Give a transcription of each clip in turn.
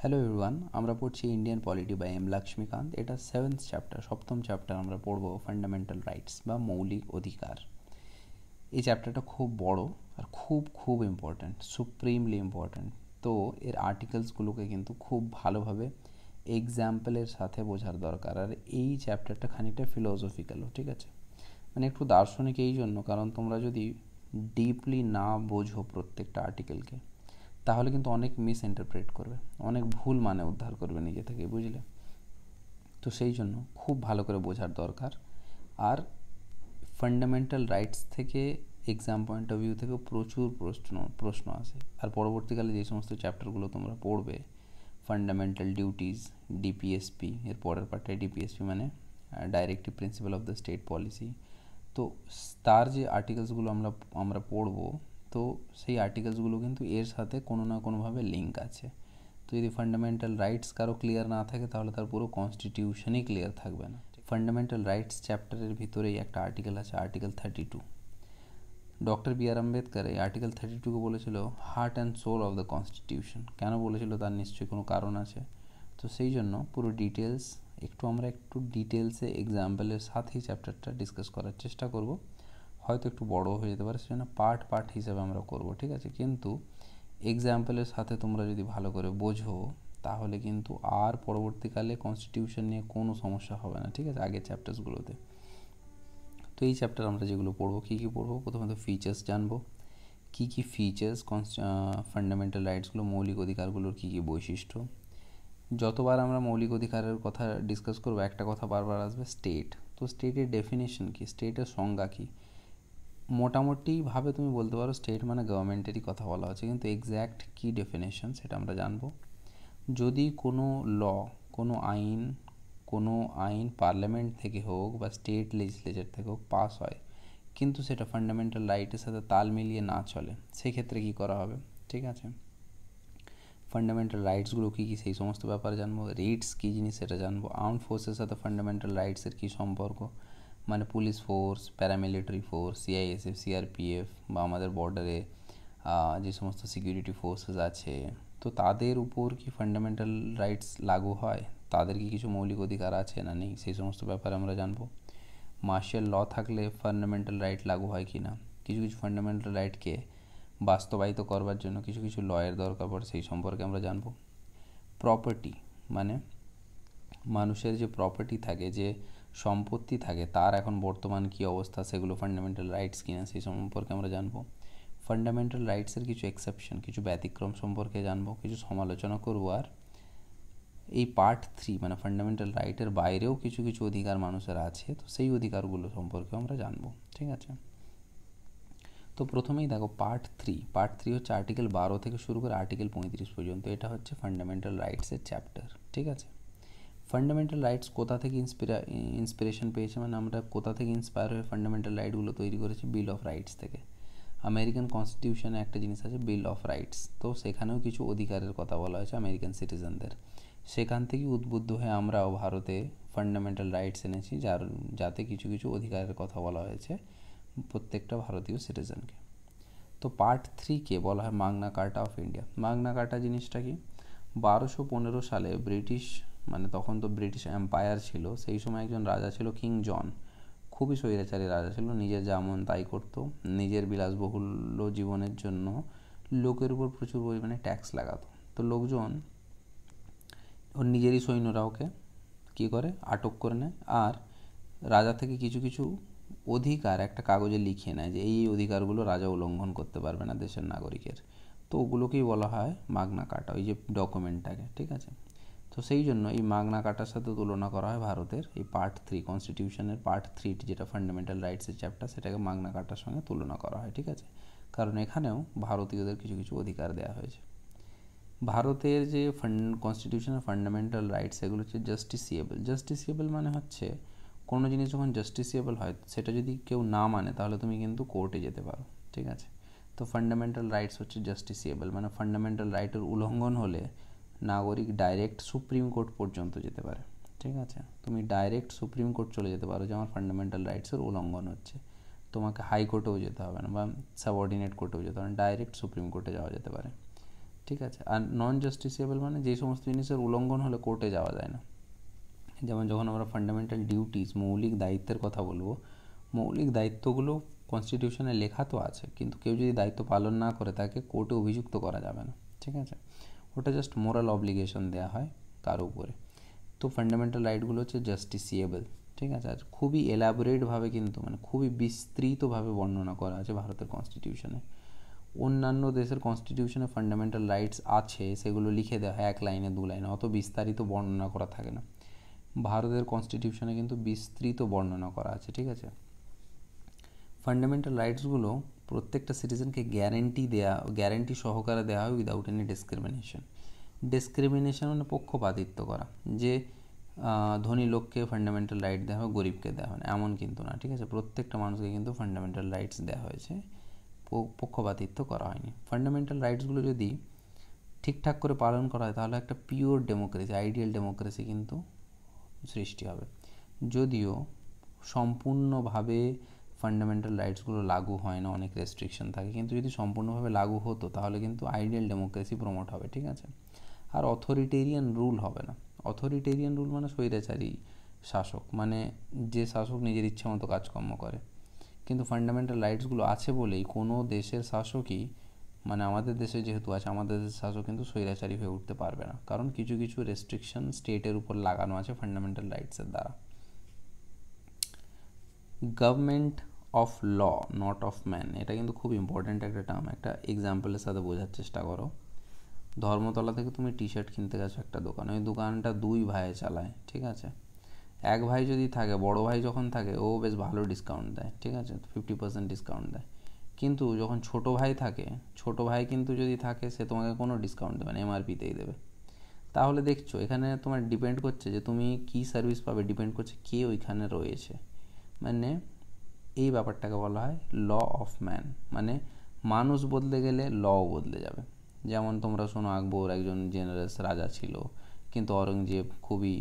Hello everyone, আমরা পড়ছি Indian polity by M লাক্সমিকান্ত। এটা 7th চ্যাপ্টার, সপ্তম চ্যাপ্টার। আমরা পড়ব ফান্ডামেন্টাল রাইটস বা মৌলিক অধিকার। এই চ্যাপ্টারটা খুব বড় আর খুব ইম্পর্ট্যান্ট, সুপ্রিমলি ইম্পর্ট্যান্ট। তো এর আর্টিকেলসগুলোকে কিন্তু খুব ভালোভাবে এক্সাম্পলের সাথে বোঝার দরকার। আর এই চ্যাপ্টারটা খানিকটা ফিলোসফিক্যালও, ঠিক আছে, মানে একটু দার্শনিক। এই জন্য কারণ তোমরা যদি ডিপলি না বোঝো প্রত্যেকটা আর্টিকেলকে, তাহলে কিন্তু অনেক মিস ইন্টারপ্রেট করবে, অনেক ভুল মানে উদ্ধার করবে নিজে থেকে, বুঝলে? তো সেই জন্য খুব ভালো করে বোঝার দরকার। আর ফান্ডামেন্টাল রাইটস থেকে এক্সাম পয়েন্ট অফ ভিউ থেকে প্রচুর প্রশ্ন আসে। আর পরবর্তীকালে যে সমস্ত চ্যাপ্টারগুলো তোমরা পড়বে, ফান্ডামেন্টাল ডিউটিস, ডিপিএসপি, এর পরের পার্টে ডিপিএসপি মানে directive principle of the state policy. তো তার যে আর্টিকেলসগুলো আমরা পড়বো, তো সেই আর্টিকেলসগুলো কিন্তু এর সাথে কোনো না কোনোভাবে লিঙ্ক আছে। তো যদি ফান্ডামেন্টাল রাইটস কারো ক্লিয়ার না থাকে, তাহলে তার পুরো কনস্টিটিউশনই ক্লিয়ার থাকবে না। ফান্ডামেন্টাল রাইটস চ্যাপ্টারের ভিতরেই একটা আর্টিকেল আছে, article 32। Doctor B R Ambedkar এই আর্টিকেল 32কে বলেছিল heart and soul of the constitution. কেন বলেছিল তার নিশ্চয়ই কোনো কারণ আছে। তো সেই জন্য পুরো ডিটেলস আমরা একটু ডিটেলসে এক্সাম্পলের সাথেই চ্যাপ্টারটা ডিসকাস করার চেষ্টা করব। হয়তো একটু বড় হয়ে যেতে পারে, সেজন্য পার্ট হিসেবে আমরা করব, ঠিক আছে। কিন্তু এক্সাম্পলের সাথে তোমরা যদি ভালো করে বোঝো, তাহলে কিন্তু আর পরবর্তীকালে কনস্টিটিউশন নিয়ে কোনো সমস্যা হবে না, ঠিক আছে, আগের চ্যাপ্টার্সগুলোতে। তো এই চ্যাপ্টার আমরা যেগুলো পড়বো, কী পড়বো, প্রথমত ফিচার্স জানবো। কী ফিচার্স ফান্ডামেন্টাল রাইটসগুলো, মৌলিক অধিকারগুলোর কী বৈশিষ্ট্য। যতবার আমরা মৌলিক অধিকারের কথা ডিসকাস করবো, একটা কথা বারবার আসবে, স্টেট। তো স্টেটের ডেফিনেশন কী, স্টেটের সংজ্ঞা কী। মোটামুটিভাবে তুমি বলতে পারো স্টেট মানে গভর্নমেন্টেরই কথা বলা হচ্ছে, কিন্তু এক্স্যাক্ট কী ডেফিনেশন সেটা আমরা জানবো। যদি কোনো আইন পার্লামেন্ট থেকে হোক বা স্টেট লেজিসলেচার থেকে হোক পাস হয়, কিন্তু সেটা ফান্ডামেন্টাল রাইটের সাথে তাল মিলিয়ে না চলে, সেক্ষেত্রে কী করা হবে, ঠিক আছে। ফান্ডামেন্টাল রাইটসগুলো কী সেই সমস্ত ব্যাপারে জানবো। রিটস কী জিনিস সেটা জানবো। আর্মড ফোর্সের সাথে ফান্ডামেন্টাল রাইটসের কী সম্পর্ক, মানে police force, paramilitary force, CISF, CRPF বা আমাদের বর্ডারে যে সমস্ত সিকিউরিটি ফোর্সেস আছে, তো তাদের উপর কি ফান্ডামেন্টাল রাইটস লাগু হয়, তাদের কি কিছু মৌলিক অধিকার আছে না নেই, সেই সমস্ত ব্যাপারে আমরা জানবো। মার্শাল ল থাকলে ফান্ডামেন্টাল রাইট লাগু হয় কি না, কিছু ফান্ডামেন্টাল রাইটকে বাস্তবায়িত করবার জন্য কিছু লয়ের দরকার পড়ে, সেই সম্পর্কে আমরা জানবো। প্রপার্টি মানে মানুষের যে প্রপার্টি থাকে, যে সম্পত্তি থাকে, তার এখন বর্তমান কী অবস্থা, সেগুলো ফান্ডামেন্টাল রাইটস কিনা সেই সম্পর্কে আমরা জানবো। ফান্ডামেন্টাল রাইটসের কিছু এক্সেপশন, কিছু ব্যতিক্রম সম্পর্কে জানবো, কিছু সমালোচনা করবো। আর এই পার্ট 3 মানে ফান্ডামেন্টাল রাইটের বাইরেও কিছু অধিকার মানুষের আছে, তো সেই অধিকারগুলো সম্পর্কেও আমরা জানবো, ঠিক আছে। তো প্রথমেই দেখো পার্ট 3 হচ্ছে আর্টিকেল 12 থেকে শুরু করে আর্টিকেল 35 পর্যন্ত। এটা হচ্ছে ফান্ডামেন্টাল রাইটসের চ্যাপ্টার, ঠিক আছে। ফান্ডামেন্টাল রাইটস কোথা থেকে ইন্সপিরেশন পেয়েছে, মানে আমরা কোথা থেকে ইন্সপায়ার হয়ে ফান্ডামেন্টাল রাইটগুলো তৈরি করেছি, বিল অফ রাইটস থেকে। আমেরিকান কনস্টিটিউশনে একটা জিনিস আছে বিল অফ রাইটস, তো সেখানেও কিছু অধিকারের কথা বলা হয়েছে আমেরিকান সিটিজেনদের। সেখান থেকে উদ্বুদ্ধ হয়ে আমরাও ভারতে ফান্ডামেন্টাল রাইটস এনেছি, যাতে কিছু অধিকারের কথা বলা হয়েছে প্রত্যেকটা ভারতীয় সিটিজেনকে। তো পার্ট 3কে বলা হয় মাগনা কার্টা অফ ইন্ডিয়া। মাগনা কার্টা জিনিসটা কি, 1215 সালে ব্রিটিশ, মানে তখন তো ব্রিটিশ এম্পায়ার ছিল, সেই সময় একজন রাজা ছিল কিং জন, খুবই স্বৈরাচারী রাজা ছিল, নিজের যা মন তাই করতো, নিজের বিলাসবহুল জীবনের জন্য লোকের উপর প্রচুর পরিমাণে ট্যাক্স লাগাতো। তো লোকজন, ওর নিজেরই সৈন্যরা ওকে কী করে, আটক করে নেয়, আর রাজা থেকে কিছু অধিকার একটা কাগজে লিখিয়ে নেয় যে এই অধিকারগুলো রাজা উল্লঙ্ঘন করতে পারবে না দেশের নাগরিকের। তো ওগুলোকেই বলা হয় মাগনা কার্টা, ওই যে ডকুমেন্টটাকে, ঠিক আছে। তো সেই জন্য এই মাগনা কার্টার সাথে তুলনা করা হয় ভারতের এই পার্ট 3 কনস্টিটিউশনের পার্ট 3 যেটা ফান্ডামেন্টাল রাইটসের চ্যাপ্টার, সেটাকে মাগনা কার্টার সঙ্গে তুলনা করা হয়, ঠিক আছে। কারণ এখানেও ভারতীয়দের কিছু অধিকার দেওয়া হয়েছে। ভারতের যে কনস্টিটিউশনের ফান্ডামেন্টাল রাইটস, সেগুলো হচ্ছে জাস্টিসিয়েবল মানে হচ্ছে কোনো জিনিস যখন জাস্টিসিয়েবল হয়, সেটা যদি কেউ না মানে, তাহলে তুমি কিন্তু কোর্টে যেতে পারো, ঠিক আছে। তো ফান্ডামেন্টাল রাইটস হচ্ছে জাস্টিসিয়েবল, মানে ফান্ডামেন্টাল রাইটের উল্লঙ্ঘন হলে নাগরিক ডাইরেক্ট সুপ্রিম কোর্ট পর্যন্ত যেতে পারে, ঠিক আছে। তুমি ডাইরেক্ট সুপ্রিম কোর্ট চলে যেতে পারো যে আমার ফান্ডামেন্টাল রাইটসের উল্লঙ্ঘন হচ্ছে, তোমাকে হাইকোর্টেও যেতে হবে না বা সাবঅর্ডিনেট কোর্টেও যেতে হবে না, ডাইরেক্ট সুপ্রিম কোর্টে যাওয়া যেতে পারে। ঠিক আছে। আর নন জাস্টিসিয়েবল মানে যে সমস্ত জিনিসের উল্লঙ্ঘন হলে কোর্টে যাওয়া যায় না। যেমন যখন আমরা ফান্ডামেন্টাল ডিউটিস, মৌলিক দায়িত্বের কথা বলবো, মৌলিক দায়িত্বগুলো কনস্টিটিউশনে লেখা তো আছে, কিন্তু কেউ যদি দায়িত্ব পালন না করে তাকে কোর্টে অভিযুক্ত করা যাবে না। ঠিক আছে, ওটা জাস্ট মোরাল অব্লিগেশন দেওয়া হয় কারো উপরে। তো ফান্ডামেন্টাল রাইটগুলো হচ্ছে জাস্টিসিয়েবল। ঠিক আছে, আর খুবই এলাবোরেটভাবে কিন্তু মানে খুবই বিস্তৃতভাবে বর্ণনা করা আছে ভারতের কনস্টিটিউশনে। অন্যান্য দেশের কনস্টিটিউশনে ফান্ডামেন্টাল রাইটস আছে, সেগুলো লিখে দেওয়া হয় 1 লাইনে 2 লাইনে, অত বিস্তারিত বর্ণনা করা থাকে না। ভারতের কনস্টিটিউশনে কিন্তু বিস্তৃত বর্ণনা করা আছে। ঠিক আছে, ফান্ডামেন্টাল রাইটসগুলো প্রত্যেকটা সিটিজেনকে গ্যারেন্টি সহকারে দেওয়া হয় উইদাউট এনি ডিসক্রিমিনেশন। ডিসক্রিমিনেশন মানে পক্ষপাতিত্ব করা, যে ধনী লোককে ফান্ডামেন্টাল রাইট দেওয়া হয়, গরিবকে দেওয়া হয় না, এমন কিন্তু না। ঠিক আছে, প্রত্যেকটা মানুষকে কিন্তু ফান্ডামেন্টাল রাইটস দেওয়া হয়েছে, পক্ষপাতিত্ব করা হয়নি। ফান্ডামেন্টাল রাইটসগুলো যদি ঠিকঠাক করে পালন করা হয় তাহলে একটা পিওর ডেমোক্রেসি, আইডিয়াল ডেমোক্রেসি কিন্তু সৃষ্টি হবে। যদিও সম্পূর্ণভাবে ফান্ডামেন্টাল রাইটসগুলো লাগু হয় না, অনেক রেস্ট্রিকশন থাকে, কিন্তু যদি সম্পূর্ণভাবে লাগু হতো তাহলে কিন্তু আইডিয়াল ডেমোক্রেসি প্রমোট হবে। ঠিক আছে, আর অথরিটেরিয়ান রুল হবে না। অথরিটেরিয়ান রুল মানে স্বৈরাচারী শাসক, মানে যে শাসক নিজের ইচ্ছে মতো কাজকর্ম করে। কিন্তু ফান্ডামেন্টাল রাইটসগুলো আছে বলেই কোনো দেশের শাসকই, মানে আমাদের দেশে যেহেতু আছে, আমাদের দেশের শাসক কিন্তু স্বৈরাচারী হয়ে উঠতে পারবে না, কারণ কিছু কিছু রেস্ট্রিকশন স্টেটের উপর লাগানো আছে ফান্ডামেন্টাল রাইটসের দ্বারা। Government of law not of man, এটা কিন্তু খুব ইম্পর্ট্যান্ট একটা টার্ম। একটা এক্সাম্পলের সাথে বোঝার চেষ্টা করো। ধর্মতলা থেকে তুমি টি শার্ট কিনতে গেছো একটা দোকানে, ওই দোকানটা 2 ভাই চালায়। ঠিক আছে, এক ভাই যদি থাকে, বড় ভাই যখন থাকে ও বেশ ভালো ডিসকাউন্ট দেয়। ঠিক আছে, 50% ডিসকাউন্ট দেয়। কিন্তু যখন ছোট ভাই থাকে, ছোট ভাই কিন্তু যদি থাকে সে তোমাকে কোনো ডিসকাউন্ট দেবে না, এমআরপিতেই দেবে। তাহলে দেখছো এখানে তোমার ডিপেন্ড করছে যে তুমি কী সার্ভিস পাবে, ডিপেন্ড করছে কে ওইখানে রয়েছে। মানে এই ব্যাপারটাকে বলা হয় ল অফ ম্যান, মানে মানুষ বদলে গেলে লও বদলে যাবে। যেমন তোমরা শোনো, আকবর একজন জেনারেস রাজা ছিল, কিন্তু অরঙ্গজেব খুবই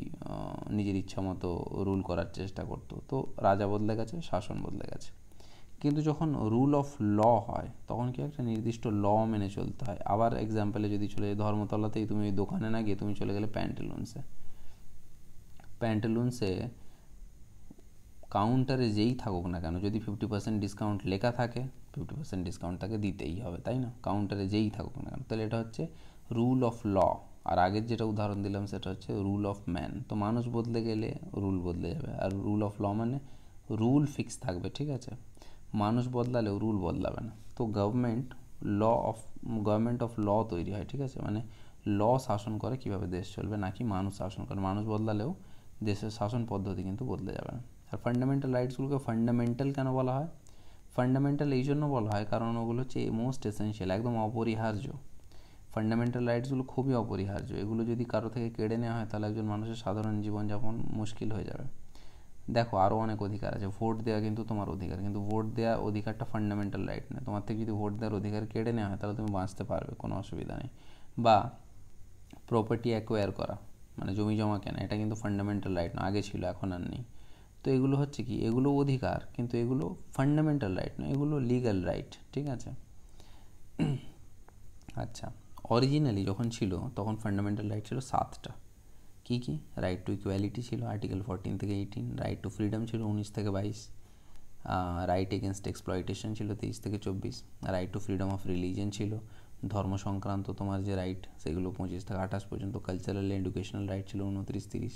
নিজের ইচ্ছা মতো রুল করার চেষ্টা করতো, তো রাজা বদলে গেছে, শাসন বদলে গেছে। কিন্তু যখন রুল অফ ল হয় তখন কি একটা নির্দিষ্ট ল মেনে চলতে হয়। আবার এক্সাম্পলে যদি চলে যাই, ধর্মতলাতেই তুমি ওই দোকানে না গিয়ে তুমি চলে গেলে প্যান্টেলুন্সে কাউন্টারে যেই থাকুক না কেন, যদি 50% ডিসকাউন্ট লেখা থাকে 50% ডিসকাউন্ট তাকে দিতেই হবে, তাই না? কাউন্টারে যেই থাকুক না কেন, তাহলে এটা হচ্ছে রুল অফ ল। আর আগের যেটা উদাহরণ দিলাম সেটা হচ্ছে রুল অফ ম্যান। তো মানুষ বদলে গেলে রুল বদলে যাবে, আর রুল অফ ল মানে রুল ফিক্স থাকবে। ঠিক আছে, মানুষ বদলালেও রুল বদলাবে না। তো গভর্নমেন্ট অফ ল তৈরি হয়। ঠিক আছে, মানে ল শাসন করে কীভাবে দেশ চলবে, নাকি মানুষ শাসন করে। মানুষ বদলালেও দেশের শাসন পদ্ধতি কিন্তু বদলে যাবে না। আর ফান্ডামেন্টাল রাইটসগুলোকে ফান্ডামেন্টাল কেন বলা হয়? ফান্ডামেন্টাল এই জন্য বলা হয় কারণ ওগুলো হচ্ছে মোস্ট এসেনশিয়াল, একদম অপরিহার্য। ফান্ডামেন্টাল রাইটসগুলো খুবই অপরিহার্য। এগুলো যদি কারো থেকে কেড়ে নেওয়া হয় তাহলে একজন মানুষের সাধারণ জীবনযাপন মুশকিল হয়ে যাবে। দেখো, আরও অনেক অধিকার আছে। ভোট দেওয়া কিন্তু তোমার অধিকার, কিন্তু ভোট দেওয়া অধিকারটা ফান্ডামেন্টাল রাইট না। তোমার থেকে যদি ভোট দেওয়ার অধিকার কেড়ে নেওয়া হয় তাহলে তুমি বাঁচতে পারবে, কোনো অসুবিধা নেই। বা প্রপার্টি অ্যাকোয়ার করা, মানে জমি জমা কেনা, এটা কিন্তু ফান্ডামেন্টাল রাইট না, আগে ছিল এখন আর নেই। তো এগুলো হচ্ছে কি, এগুলো অধিকার, কিন্তু এগুলো ফান্ডামেন্টাল রাইট না, এগুলো লিগ্যাল রাইট। ঠিক আছে, আচ্ছা, অরিজিনালি যখন ছিল তখন ফান্ডামেন্টাল রাইট ছিল 7টা। কী কী? রাইট টু ইকুয়ালিটি ছিল আর্টিকেল 14 থেকে 18, রাইট টু ফ্রিডম ছিল 19 থেকে 22, রাইট এগেনস্ট এক্সপ্লয়টেশন ছিল 23 থেকে 24, right to freedom of religion ছিল, ধর্ম সংক্রান্ত তোমার যে রাইট সেগুলো 25 থেকে 28 পর্যন্ত, কালচারাল এডুকেশনাল রাইট ছিল 29-30,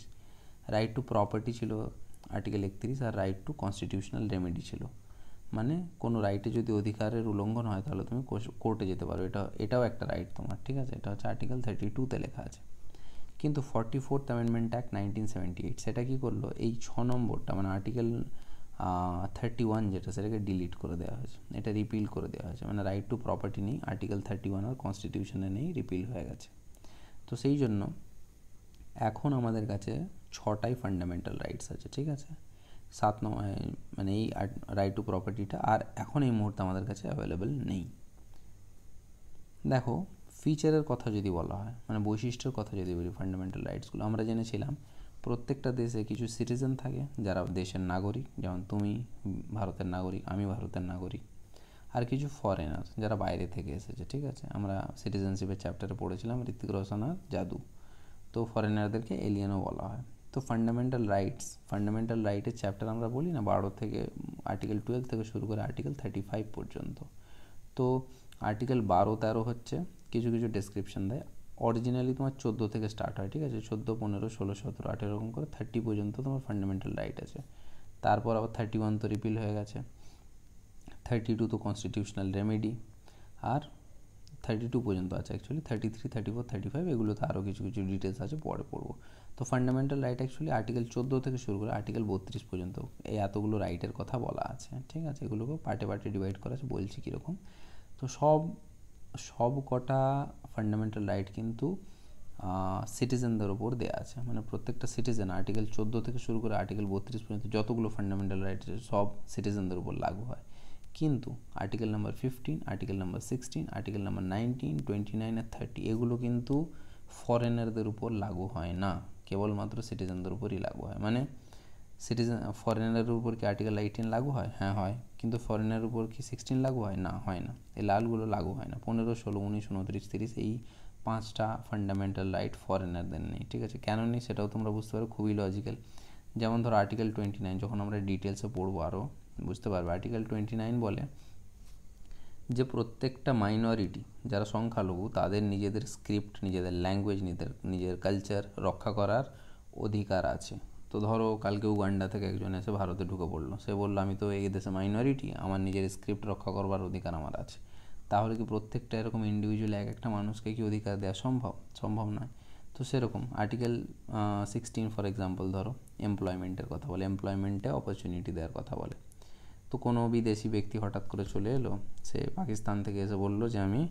রাইট টু প্রপার্টি ছিল আর্টিকেল 31, আর রাইট টু কনস্টিটিউশনাল রেমেডি ছিল। মানে কোনো রাইটে যদি অধিকারের উল্লঙ্ঘন হয় তাহলে তুমি কোর্টে যেতে পারো, এটাও একটা রাইট তোমার। ঠিক আছে, এটা হচ্ছে আর্টিকেল 32-তে লেখা আছে। কিন্তু 44th অ্যামেন্ডমেন্ট অ্যাক্ট 1978 সেটা কী করলো, এই 6 নম্বরটা মানে আর্টিকেল 31 যেটা, সেটাকে ডিলিট করে দেওয়া হয়েছে, এটা রিপিল করে দেওয়া হয়েছে। মানে রাইট টু প্রপার্টি নেই, আর্টিকেল 31 আর কনস্টিটিউশনে নেই, রিপিল হয়ে গেছে। তো সেই জন্য এখন আমাদের কাছে 6টাই ফান্ডামেন্টাল রাইটস আছে। ঠিক আছে, 7 মানে এই রাইট টু প্রপার্টিটা আর এখন এই মুহূর্তে আমাদের কাছে অ্যাভেলেবেল নেই। দেখো, ফিচারের কথা যদি বলা হয়, মানে বৈশিষ্ট্যের কথা যদি বলি, ফান্ডামেন্টাল রাইটসগুলো আমরা জেনেছিলাম প্রত্যেকটা দেশে কিছু সিটিজেন থাকে যারা দেশের নাগরিক, যেমন তুমি ভারতের নাগরিক, আমি ভারতের নাগরিক। আর কিছু ফরেনার যারা বাইরে থেকে এসেছে, ঠিক আছে। আমরা সিটিজেনশিপের চ্যাপ্টারে পড়েছিলাম ঋত্বিক রোশন আর জাদু, তো ফরেনারদেরকে এলিয়েনও বলা হয়। তো ফান্ডামেন্টাল রাইটের চ্যাপ্টার আমরা বলি না 12 থেকে আর্টিকেল 12 থেকে শুরু করে আর্টিকেল 35 পর্যন্ত। তো আর্টিকেল 12-13 হচ্ছে কিছু কিছু ডেসক্রিপশন দেয়। অরিজিনালি তোমার 14 থেকে স্টার্ট হয়, ঠিক আছে। 14, 15, 16, 17, 18 এরকম করে 30 পর্যন্ত তোমার ফান্ডামেন্টাল রাইট আছে। তারপর আবার 31 তো রিপিল হয়ে গেছে, 32 তো কনস্টিটিউশনাল রেমেডি, আর 32 পর্যন্ত আছে অ্যাকচুয়ালি। 33, 34, 35 এগুলোতে আরও কিছু কিছু ডিটেলস আছে, পরে পড়বো। তো ফান্ডামেন্টাল রাইট অ্যাকচুয়ালি আর্টিকেল 14 থেকে শুরু করে আর্টিকেল 32 পর্যন্ত এই এতগুলো রাইটের কথা বলা আছে, ঠিক আছে। এগুলোকেও পার্টে পার্টে ডিভাইড করা আছে, বলছি কীরকম। তো সব কটা ফান্ডামেন্টাল রাইট কিন্তু সিটিজেনদের ওপর দেওয়া আছে, মানে প্রত্যেকটা সিটিজেন আর্টিকেল 14 থেকে শুরু করে আর্টিকেল 32 পর্যন্ত যতগুলো ফান্ডামেন্টাল রাইট আছে সব সিটিজেনদের উপর লাগু হয়। কিন্তু article number 15, article number 16, article number 19, 29 আর 30 এগুলো কিন্তু ফরেনারদের উপর লাগু হয় না, কেবলমাত্র সিটিজেনদের উপরই লাগু হয়। মানে ফরেনারের উপর কি আর্টিকেল 18 লাগু হয়? হ্যাঁ হয়। কিন্তু ফরেনারের উপর কি 16 লাগু হয়? না, হয় না। এই লালগুলো লাগু হয় না। 15, 16, 19, 29, 30 এই 5টা ফান্ডামেন্টাল রাইট ফরেনারদের নেই, ঠিক আছে। কেন নেই সেটাও তোমরা বুঝতে পারো, খুবই লজিক্যাল। যেমন ধরো আর্টিকেল 29, যখন আমরা ডিটেলসে পড়বো আরও বুঝতে পারবে। আর্টিকেল 29 বলে যে প্রত্যেকটা মাইনরিটি যারা সংখ্যালঘু তাদের নিজেদের স্ক্রিপ্ট, নিজেদের ল্যাঙ্গুয়েজ, নিজের কালচার রক্ষা করার অধিকার আছে। তো ধরো কালকে উগান্ডা থেকে একজন এসে ভারতে ঢুকে পড়লো, সে বললো আমি তো এই দেশে মাইনরিটি, আমার নিজের স্ক্রিপ্ট রক্ষা করবার অধিকার আমার আছে। তাহলে কি প্রত্যেকটা এরকম ইন্ডিভিজুয়াল একটা মানুষকে কি অধিকার দেওয়া সম্ভব নয়। তো সেরকম আর্টিকেল 16 ফর এক্সাম্পল ধরো এমপ্লয়মেন্টের কথা বলে, এমপ্লয়মেন্টে অপরচুনিটি দেওয়ার কথা বলে। তো কোনো বিদেশি ব্যক্তি হঠাৎ করে চলে এলো, সে পাকিস্তান থেকে এসে বললো যে আমি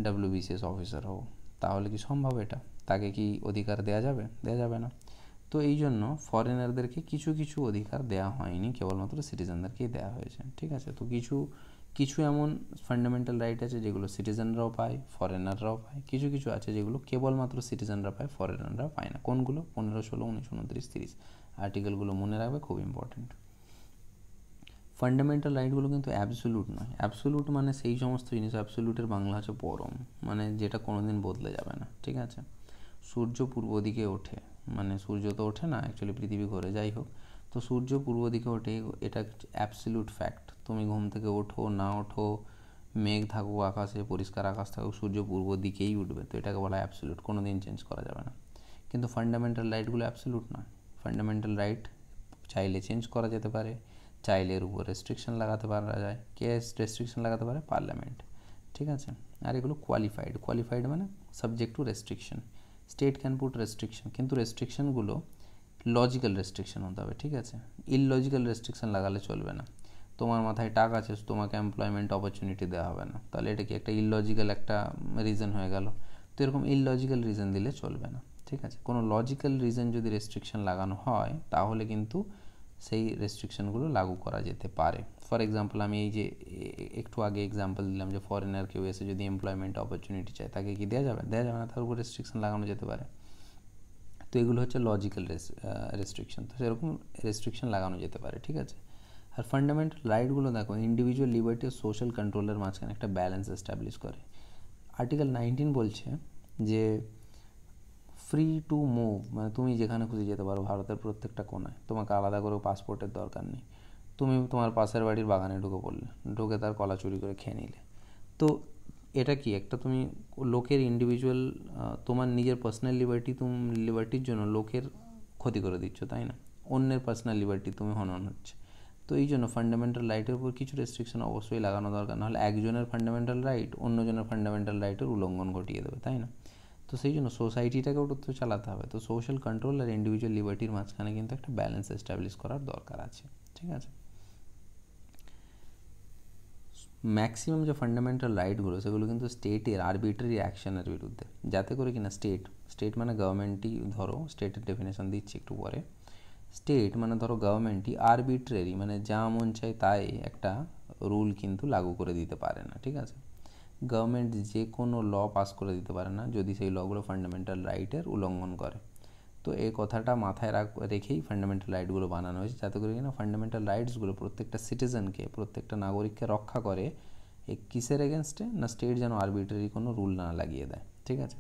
WBCS অফিসার হব, তাহলে কি সম্ভব এটা? তাকে কি অধিকার দেওয়া যাবে? দেওয়া যাবে না। তো এই জন্য ফরেনারদেরকে কিছু কিছু অধিকার দেওয়া হয়নি, কেবলমাত্র সিটিজেনদেরকেই দেওয়া হয়েছে, ঠিক আছে। তো কিছু এমন ফান্ডামেন্টাল রাইট আছে যেগুলো সিটিজেনরাও পায়, ফরেনাররাও পায়। কিছু কিছু আছে যেগুলো কেবলমাত্র সিটিজেনরা পায়, ফরেনাররা পায় না। কোনগুলো? 15, 16, 19, 29, 30 আর্টিকেলগুলো মনে রাখবে, খুব ইম্পর্টেন্ট। ফান্ডামেন্টাল রাইটগুলো কিন্তু অ্যাবসোলিউট নয়। অ্যাবসোলিউট মানে সেই সমস্ত জিনিস, অ্যাবসোলিউটের বাংলা হচ্ছে পরম, মানে যেটা কোনোদিন বদলে যাবে না, ঠিক আছে। সূর্য পূর্ব দিকে ওঠে, মানে সূর্য তো ওঠে না, অ্যাকচুয়ালি পৃথিবী ঘোরে, যাই হোক। তো সূর্য পূর্ব দিকে ওঠে, এটা অ্যাবসোলিউট ফ্যাক্ট। তুমি ঘুম থেকে ওঠো না ওঠো, মেঘ থাকুক আকাশে, পরিষ্কার আকাশ থাকুক, সূর্য পূর্ব দিকেই উঠবে। তো এটাকে বলা অ্যাবসোলিউট, কোনো দিন চেঞ্জ করা যাবে না। কিন্তু ফান্ডামেন্টাল রাইটগুলো অ্যাবসোলিউট নয়। ফান্ডামেন্টাল রাইট চাইলে চেঞ্জ করা যেতে পারে, চাইলে এর উপর রেস্ট্রিকশন লাগাতে পারা যায়। কে রেস্ট্রিকশন লাগাতে পারে? পার্লামেন্ট, ঠিক আছে। আর এগুলো কোয়ালিফাইড মানে subject to restriction. State can put restriction, কিন্তু রেস্ট্রিকশনগুলো লজিক্যাল রেস্ট্রিকশন হতে হবে, ঠিক আছে। ইললজিক্যাল রেস্ট্রিকশন লাগালে চলবে না। তোমার মাথায় টাকা আছে, তোমাকে এমপ্লয়মেন্ট অপরচুনিটি দেওয়া হবে না, তাহলে এটা কি একটা ইললজিক্যাল একটা রিজন হয়ে গেল। তো এরকম ইললজিক্যাল রিজন দিলে চলবে না, ঠিক আছে। কোনো লজিক্যাল রিজন যদি রেস্ট্রিকশন লাগানো হয় তাহলে কিন্তু সেই রেস্ট্রিকশনগুলো লাগু করা যেতে পারে। ফর এক্সাম্পল আমি এই যে একটু আগে এক্সাম্পল দিলাম যে ফরেনার কেউ এসে যদি এমপ্লয়মেন্ট অপরচুনিটি চায়, তাকে কি দেওয়া যাবে? দেওয়া যাবে না, তার উপর রেস্ট্রিকশন লাগানো যেতে পারে। তো এগুলো হচ্ছে লজিক্যাল রেস্ট্রিকশন। তো সেরকম রেস্ট্রিকশন লাগানো যেতে পারে, ঠিক আছে। আর ফান্ডামেন্টাল রাইটগুলো দেখো ইন্ডিভিজুয়াল লিবার্টি ও সোশ্যাল কন্ট্রোলের মাঝখানে একটা ব্যালেন্স এস্টাবলিশ করে। আর্টিকেল 19 বলছে যে ফ্রি টু মুভ, মানে তুমি যেখানে খুশি যেতে পারো ভারতের প্রত্যেকটা কোনায়, তোমাকে আলাদা করে পাসপোর্টের দরকার নেই। তুমি তোমার পাশের বাড়ির বাগানে ঢুকে পড়লে, ঢুকে তার কলা চুরি করে খেয়ে নিলে। তো এটা কি একটা তুমি লোকের ইন্ডিভিজুয়াল, তোমার নিজের পার্সোনাল লিবার্টির জন্য লোকের ক্ষতি করে দিচ্ছ, তাই না? অন্যের পার্সোনাল লিবার্টি তুমি হনন হচ্ছে। তো এই জন্য ফান্ডামেন্টাল রাইটের উপর কিছু রেস্ট্রিকশন অবশ্যই লাগানো দরকার, নাহলে একজনের ফান্ডামেন্টাল রাইট অন্যজনের ফান্ডামেন্টাল রাইটের উল্লঙ্ঘন ঘটিয়ে দেবে, তাই না? তো সেই জন্য সোসাইটিটাকেও তো চালাতে হবে। তো সোশ্যাল কন্ট্রোল আর ইন্ডিভিজুয়াল লিবার্টির মাঝখানে কিন্তু একটা ব্যালেন্স এস্টাবলিশ করার দরকার আছে, ঠিক আছে। ম্যাক্সিমাম যে ফান্ডামেন্টাল রাইটগুলো সেগুলো কিন্তু স্টেটের আরবিট্রারি অ্যাকশনের বিরুদ্ধে, যাতে করে কিনা স্টেট মানে গভর্নমেন্টই, ধরো স্টেটের ডেফিনেশন দিচ্ছি একটু পরে। স্টেট মানে ধরো গভর্নমেন্টই আরবিট্রারি মানে যা মন চায় তাই একটা রুল কিন্তু লাগু করে দিতে পারে না, ঠিক আছে। গভর্নমেন্ট যে কোনো ল পাস করে দিতে পারে না যদি সেই লগুলো ফান্ডামেন্টাল রাইটের উল্লঙ্ঘন করে। তো এই কথাটা মাথায় রেখেই ফান্ডামেন্টাল রাইটগুলো বানানো হয়েছে, যাতে করে কিনা ফান্ডামেন্টাল রাইটসগুলো প্রত্যেকটা সিটিজেনকে, প্রত্যেকটা নাগরিককে রক্ষা করে কিসের এগেনস্টে না স্টেট যেন আরবিট্রারি কোনো রুল না লাগিয়ে দেয়, ঠিক আছে।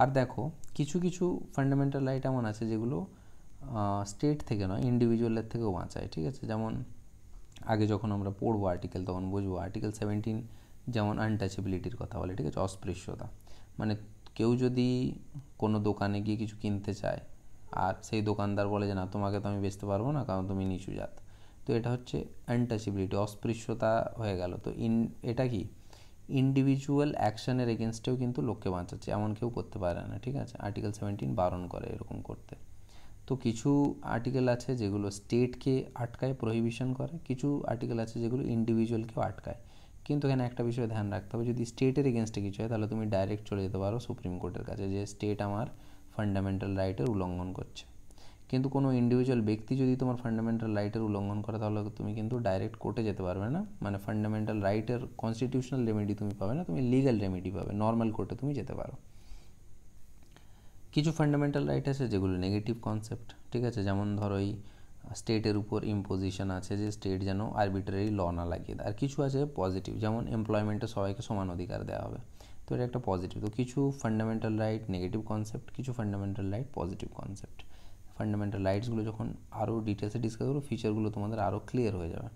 আর দেখো কিছু কিছু ফান্ডামেন্টাল রাইট এমন আছে যেগুলো স্টেট থেকে নয় ইন্ডিভিজুয়ালের থেকেও বাঁচায়, ঠিক আছে। যেমন আগে যখন আমরা পড়বো আর্টিকেল তখন বুঝবো। আর্টিকেল 17 যেমন আনটাচেবিলিটির কথা বলে, ঠিক আছে, অস্পৃশ্যতা। মানে কেউ যদি কোনো দোকানে গিয়ে কিছু কিনতে চায় আর সেই দোকানদার বলে যে না তোমাকে তো আমি বেচতে পারবো না কারণ তুমি নিচু জাত, তো এটা হচ্ছে আনটাচেবিলিটি, অস্পৃশ্যতা হয়ে গেল। তো এটা কি ইন্ডিভিজুয়াল অ্যাকশনের এগেনস্টেও কিন্তু লোককে বাঁচাচ্ছে, এমন কেউ করতে পারে না, ঠিক আছে। আর্টিকেল 17 বারণ করে এরকম করতে। তো কিছু আর্টিকেল আছে যেগুলো স্টেটকে আটকায়, প্রহিবিশন করে, কিছু আর্টিকেল আছে যেগুলো ইন্ডিভিজুয়ালকেও আটকায়। কিন্তু এখানে একটা বিষয় ধ্যান রাখতে হবে, যদি স্টেটের এগেনস্টে কিছু হয় তাহলে তুমি ডাইরেক্ট চলে যেতে পারো সুপ্রিম কোর্টের কাছে যে স্টেট আমার ফান্ডামেন্টাল রাইটের উল্লঙ্ঘন করছে। কিন্তু কোনো ইন্ডিভিজুয়াল ব্যক্তি যদি তোমার ফান্ডামেন্টাল রাইটের উল্লঙ্ঘন করে তাহলে তুমি কিন্তু ডাইরেক্ট কোর্টে যেতে পারবে না, মানে ফান্ডামেন্টাল রাইটের কনস্টিটিউশনাল রেমেডি তুমি পাবে না, তুমি লিগ্যাল রেমেডি পাবে, নর্মাল কোর্টে তুমি যেতে পারো। কিছু ফান্ডামেন্টাল রাইট আছে যেগুলো নেগেটিভ কনসেপ্ট, ঠিক আছে। যেমন ধরো এই স্টেটের উপর ইম্পোজিশন আছে যে স্টেট যেন আরবিট্রারি ল না লাগিয়ে দেয়। আর কিছু আছে পজিটিভ, যেমন এমপ্লয়মেন্টে সবাইকে সমান অধিকার দেওয়া হবে, তো এটা একটা পজিটিভ। তো কিছু ফান্ডামেন্টাল রাইট নেগেটিভ কনসেপ্ট, কিছু fundamental right positive concept. Fundamental রাইটসগুলো যখন আরও ডিটেলসে ডিসকাস করবো ফিচারগুলো তোমাদের আরও ক্লিয়ার হয়ে যাবে।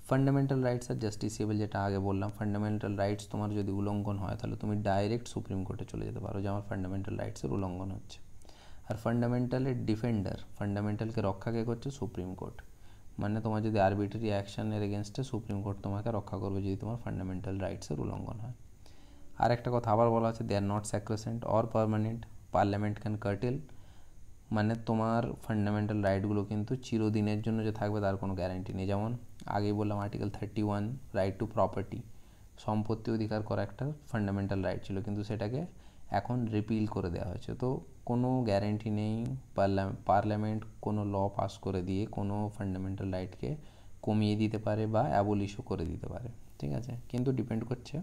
ফান্ডামেন্টাল রাইটস আর জাস্টিসিয়েবল, যেটা আগে বললাম, ফান্ডামেন্টাল রাইটস তোমার যদি উল্লঙ্ঘন হয় তাহলে তুমি ডাইরেক্ট সুপ্রিম কোর্টে চলে যেতে পারো যে আমার ফান্ডামেন্টাল রাইটসের উল্লঙ্ঘন হচ্ছে। আর ফান্ডামেন্টালের ডিফেন্ডার, ফান্ডামেন্টালকে রক্ষা কে করছে? Supreme court. মানে তোমার যদি আরবিট্রারি অ্যাকশনের এগেনস্টে সুপ্রিম কোর্ট তোমাকে রক্ষা করবে যদি তোমার ফান্ডামেন্টাল রাইটসের উল্লঙ্ঘন হয়। আর একটা কথা আবার বলা আছে, they are not sacrosanct or permanent, parliament can curtail. মানে তোমার ফান্ডামেন্টাল রাইটগুলো কিন্তু চিরদিনের জন্য যে থাকবে তার কোনো গ্যারান্টি নেই। যেমন আগেই বললাম আর্টিকেল 31 রাইট টু প্রপার্টি, সম্পত্তি অধিকার করা একটা ফান্ডামেন্টাল রাইট ছিল, কিন্তু সেটাকে এখন রিপিল করে দেওয়া হয়েছে। তো কোনো গ্যারান্টি নেই পার্লামেন্ট কোনো ল পাস করে দিয়ে কোনো ফান্ডামেন্টাল রাইটকে কমিয়ে দিতে পারে বা অ্যাবলিশও করে দিতে পারে, ঠিক আছে। কিন্তু ডিপেন্ড করছে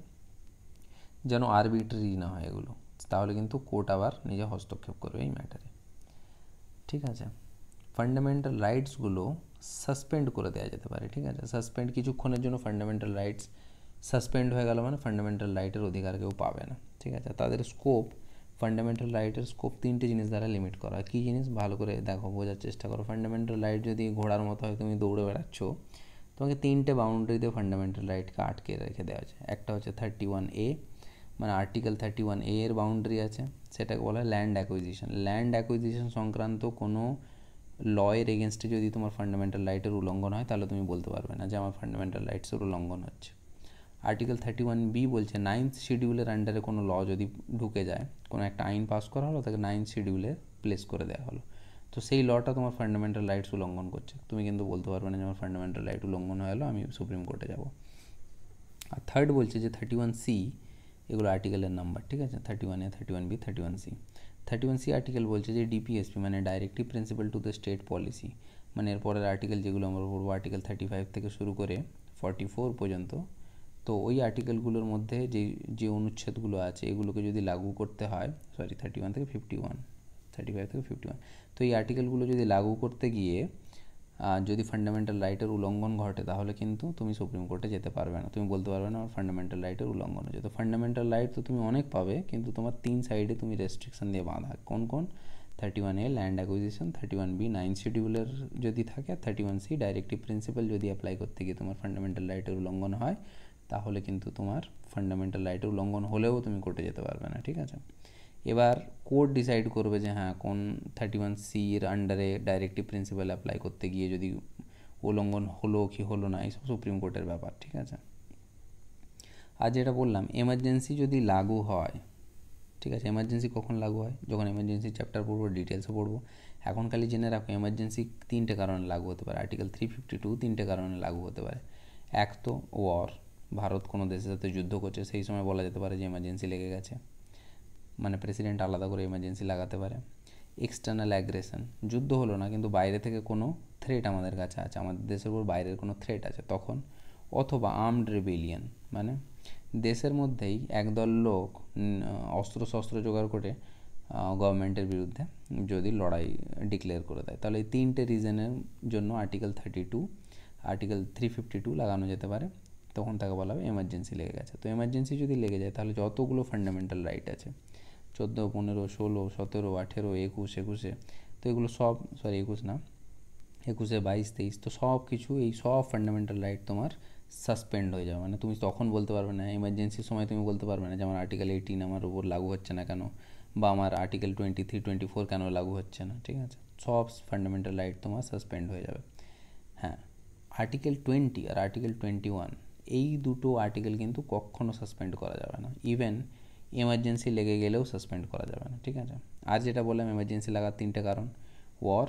যেন আরবিট্রারি না হয় এগুলো, তাহলে কিন্তু কোর্ট আবার নিজে হস্তক্ষেপ করবে এই ম্যাটারে, ঠিক আছে। ফান্ডামেন্টাল রাইটসগুলো সাসপেন্ড করে দেওয়া যেতে পারে, ঠিক আছে। সাসপেন্ড কিছুক্ষণের জন্য ফান্ডামেন্টাল রাইটস সাসপেন্ড হয়ে গেল মানে ফান্ডামেন্টাল রাইটের অধিকার কেউ পাবে না, ঠিক আছে। তাদের স্কোপ, ফান্ডামেন্টাল রাইটের স্কোপ 3টে জিনিস দ্বারা লিমিট করা হয়। কী জিনিস ভালো করে দেখো, বোঝার চেষ্টা করো। ফান্ডামেন্টাল রাইট যদি ঘোড়ার মতো হয় তুমি দৌড়ে বেড়াচ্ছ, তোমাকে 3টে বাউন্ডারিতে ফান্ডামেন্টাল রাইটকে আটকে রেখে দেওয়া আছে। একটা হচ্ছে 31A, মানে আর্টিকেল 31A এর বাউন্ডারি আছে, সেটাকে বলা হয় ল্যান্ড অ্যাকুইজিশন। ল্যান্ড অ্যাকুইজিশন সংক্রান্ত কোনো লয়ের এগেনস্টে যদি তোমার ফান্ডামেন্টাল রাইটের উল্লঙ্ঘন হয় তাহলে তুমি বলতে পারবে না যে আমার ফান্ডামেন্টাল রাইটসের উল্লঙ্ঘন হচ্ছে। আর্টিকেল 31B বলছে 9th শিডিউলের আন্ডারে কোনো ল যদি ঢুকে যায়, কোনো একটা আইন পাস করা হলো তাকে 9th শিডিউলে প্লেস করে দেওয়া হলো, তো সেই লটা তোমার ফান্ডামেন্টাল রাইটস উল্লঙ্ঘন করছে, তুমি কিন্তু বলতে পারবে না যে আমার ফান্ডামেন্টাল রাইট উল্লঙ্ঘন হয়ে গেলো, আমি সুপ্রিম কোর্টে যাব। আর থার্ড বলছে যে 31C, এগুলো আর্টিকেলের নাম্বার, ঠিক আছে, 31A, 31B, 31C। 31C article বলছে যে ডিপিএসপি মানে directive principle to the state policy, মানে এরপরের আর্টিকেল যেগুলো আমরা পড়বো আর্টিকেল 35 থেকে শুরু করে 44 পর্যন্ত, তো ওই আর্টিকেলগুলোর মধ্যে যে অনুচ্ছেদগুলো আছে এগুলোকে যদি লাগু করতে হয়, 31 থেকে 51, 35 থেকে 51, তো এই আর্টিকেলগুলো যদি লাগু করতে গিয়ে যদি ফান্ডামেন্টাল রাইটের উল্লঙ্ঘন ঘটে তাহলে কিন্তু তুমি সুপ্রিম কোর্টে যেতে পারবে না, তুমি বলতে পারবে না আমার ফান্ডামেন্টাল রাইটের উল্লঙ্ঘন হয়েছে। তো ফান্ডামেন্টাল রাইট তো তুমি অনেক পাবে, কিন্তু তোমার 3 সাইডে তুমি রেস্ট্রিকশন দিয়ে বাঁধা। কোন কোন? 31A land acquisition, 31B 9th শিডিউলের যদি থাকে, 31C ডাইরেক্টিভ প্রিন্সিপাল যদি অ্যাপ্লাই করতে গিয়ে তোমার ফান্ডামেন্টাল রাইটের উল্লঙ্ঘন হয় তাহলে কিন্তু তোমার ফান্ডামেন্টাল রাইটের উল্লঙ্ঘন হলেও তুমি কোর্টে যেতে পারবে না, ঠিক আছে। এবার কোর্ট ডিসাইড করবে যে হ্যাঁ কোন 31C এর আন্ডারে ডাইরেক্টিভ প্রিন্সিপাল অ্যাপ্লাই করতে গিয়ে যদি উল্লঙ্ঘন হলো কি হলো না, এইসব সুপ্রিম কোর্টের ব্যাপার, ঠিক আছে। আর যেটা বললাম এমার্জেন্সি যদি লাগু হয়, ঠিক আছে, এমার্জেন্সি কখন লাগু হয়? যখন এমার্জেন্সি চ্যাপ্টার পড়বো ডিটেলসে পড়বো। এখন খালি জেনে রাখো এমার্জেন্সি 3টে কারণে লাগু হতে পারে। আর্টিকেল 352 3টে কারণে লাগু হতে পারে। এক তো ওয়ার, ভারত কোনো দেশের সাথে যুদ্ধ করছে, সেই সময় বলা যেতে পারে যে এমার্জেন্সি লেগে গেছে, মানে প্রেসিডেন্ট আলাদা করে এমার্জেন্সি লাগাতে পারে। এক্সটার্নাল অ্যাগ্রেশন, যুদ্ধ হলো না কিন্তু বাইরে থেকে কোনো থ্রেট আমাদের কাছে আছে, আমাদের দেশের উপর বাইরের কোনো থ্রেট আছে তখন। অথবা আর্মড রেবেলিয়ন, মানে দেশের মধ্যেই একদল লোক অস্ত্র জোগাড় করে গভর্নমেন্টের বিরুদ্ধে যদি লড়াই ডিক্লেয়ার করে দেয়, তাহলে এই 3টে রিজনের জন্য আর্টিকেল 32, আর্টিকেল 352 লাগানো যেতে পারে তখন তাকে বলা হবে এমার্জেন্সি লেগে গেছে। তো এমার্জেন্সি যদি লেগে যায় তাহলে যতগুলো ফান্ডামেন্টাল রাইট আছে 14, 15, 16, 17, 18, 21, তো এগুলো সব, সরি 21 না, 21, 22, 23, তো সব কিছু এই সব ফান্ডামেন্টাল রাইট তোমার সাসপেন্ড হয়ে যাবে। মানে তুমি তখন বলতে পারবে না, এমার্জেন্সির সময় তুমি বলতে পারবে না যে আমার আর্টিকেল 18 আমার উপর লাগু হচ্ছে না কেন, বা আমার আর্টিকেল 23, 24 কেন লাগু হচ্ছে না, ঠিক আছে? সব ফান্ডামেন্টাল রাইট তোমার সাসপেন্ড হয়ে যাবে। হ্যাঁ, আর্টিকেল 20 আর আর্টিকেল 21 এই দুটো আর্টিকেল কিন্তু কখনও সাসপেন্ড করা যাবে না, ইভেন এমার্জেন্সি লেগে গেলেও সাসপেন্ড করা যাবে না, ঠিক আছে? আর যেটা বললাম এমার্জেন্সি লাগার 3টে কারণ, ওয়ার,